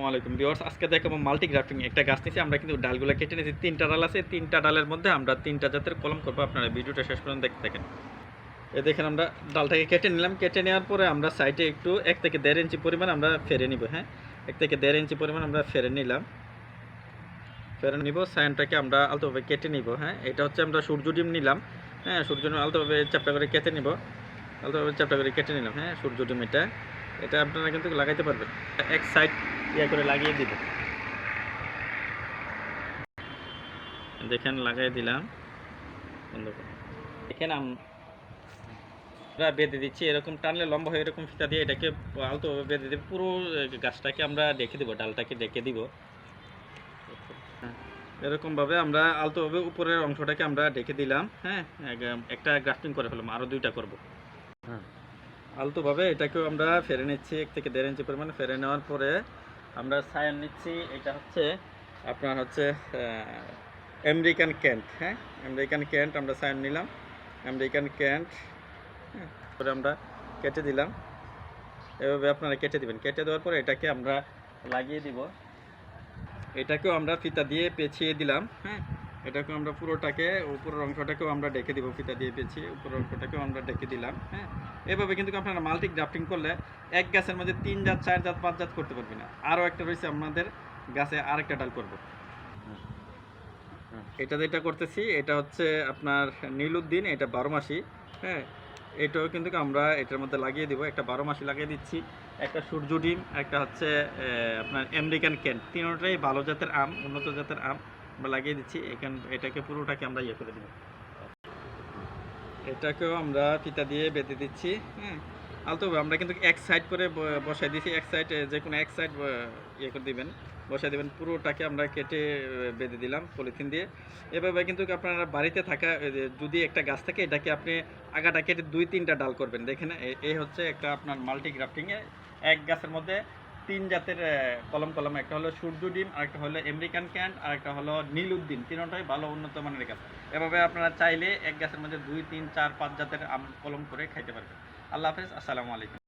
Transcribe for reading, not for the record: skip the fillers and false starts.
আসসালামু আলাইকুম ভিউয়ার্স, আজকে দেখাবো মাল্টি গ্রাফটিং একটা গাছ নিয়েছি আমরা, কিন্তু ডালগুলো কেটে নিয়েছি। 3টা ডাল আছে, 3টা ডালের মধ্যে আমরা 3টা জাতের কলম করবো। আপনারা ভিডিওটা শেষ পর্যন্ত দেখতে থাকেন। এই দেখেন আমরা ডালটাকে কেটে নিলাম। কেটে নেওয়ার পরে আমরা সাইডে একটু 1 থেকে 1.5 ইঞ্চি পরিমাণ আমরা ফেরে নিব। হ্যাঁ, 1 থেকে 1.5 ইঞ্চি পরিমাণ আমরা ফেরে নিলাম। ফেরে নিব, সাইনটাকে আমরা আলতোভাবে কেটে নিব। হ্যাঁ, এটা হচ্ছে আমরা সূর্য ডিম নিলাম। হ্যাঁ, সূর্য ডিম আলতোভাবে চ্যাপটা করে কেটে নিব। আলতোভাবে চ্যাপটা করে কেটে নিলাম। হ্যাঁ, সূর্য ডিম এটা আপনারা কিন্তু লাগাইতে পারবেন। এক সাইড ইয়ে করে লাগিয়ে দিব। দেখেন লাগাই দিলাম। দেখেন আমরা বেঁধে দিচ্ছি, এরকম টানলে লম্বা হয়ে এরকম ফিতা দিয়ে এটাকে আলতোভাবে বেঁধে দেব। পুরো গাছটাকে আমরা ডেকে দিব, ডালটাকে ডেকে দিব। এরকমভাবে আমরা আলতোভাবে উপরের অংশটাকে আমরা ডেকে দিলাম। হ্যাঁ, একটা গ্রাফটিং করে ফেলাম, আরও 2টা করব। হ্যাঁ, আলতোভাবে এটাকেও আমরা ফেরে নিচ্ছি। 1 থেকে 1.5 ইঞ্চি পরিমাণে ফেরে নেওয়ার পরে আমরা সায়ান নিচ্ছি। এটা হচ্ছে আপনার হচ্ছে আমেরিকান ক্যান্ট। হ্যাঁ, আমেরিকান ক্যান্ট আমরা সায়ান নিলাম। আমেরিকান ক্যান্ট পরে আমরা কেটে দিলাম। এভাবে আপনারা কেটে দিবেন। কেটে দেওয়ার পরে এটাকে আমরা লাগিয়ে দিব। এটাকেও আমরা ফিতা দিয়ে পেঁচিয়ে দিলাম। হ্যাঁ, এটাকেও আমরা পুরোটাকে উপরের অংশটাকেও আমরা ডেকে দিব, ফিতা দিয়ে পেঁচিয়ে উপরের অংশটাকেও আমরা ডেকে দিলাম। হ্যাঁ, এভাবে কিন্তু আপনারা মাল্টি গ্রাফটিং করলে এক গাছের মধ্যে 3 জাত 4 জাত 5 জাত করতে পারবেন না। আরও একটা রয়েছে, আমাদের গাছে আরেকটা ডাল করব। এটা যেটা করতেছি এটা হচ্ছে আপনার নীলউদ্দিন, এটা 12 মাসি। হ্যাঁ, এটাও কিন্তু আমরা এটার মধ্যে লাগিয়ে দিব। একটা 12 মাসি লাগিয়ে দিচ্ছি, একটা সূর্য ডিম, একটা হচ্ছে আপনার আমেরিকান ক্যান্ট। তিনটাই ভালো জাতের আম, উন্নত জাতের আম আমরা লাগিয়ে দিচ্ছি। এটাকে পুরোটাকে আমরা ইয়ে করে দিব। এটাকেও আমরা ফিতা দিয়ে বেঁধে দিচ্ছি। হ্যাঁ, আলতোভাবে আমরা কিন্তু এক সাইড করে বসাই দিয়েছি। এক সাইড, যে কোনো এক সাইড ইয়ে করে দিবেন, বসাই দেবেন। পুরোটাকে আমরা কেটে বেঁধে দিলাম পলিথিন দিয়ে। এভাবে কিন্তু আপনারা বাড়িতে থাকা যদি একটা গাছ থাকে, এটাকে আপনি আগাটা কেটে 2-3টা ডাল করবেন। দেখেন এই হচ্ছে একটা আপনার মাল্টি গ্রাফটিংয়ে এক গাছের মধ্যে 3 জাতের কলম। একটা হলো সূর্য ডিম, আরেকটা হলো আমেরিকান ক্যান্ট, আরেকটা হলো নীলউদ্দিন। তিনটাই ভালো উন্নত মানের গাছ। এভাবে আপনারা চাইলে এক গাছের মধ্যে 2, 3, 4, 5 জাতের আম কলম করে খাইতে পারবেন। আল্লাহ হাফেজ, আসসালামু আলাইকুম।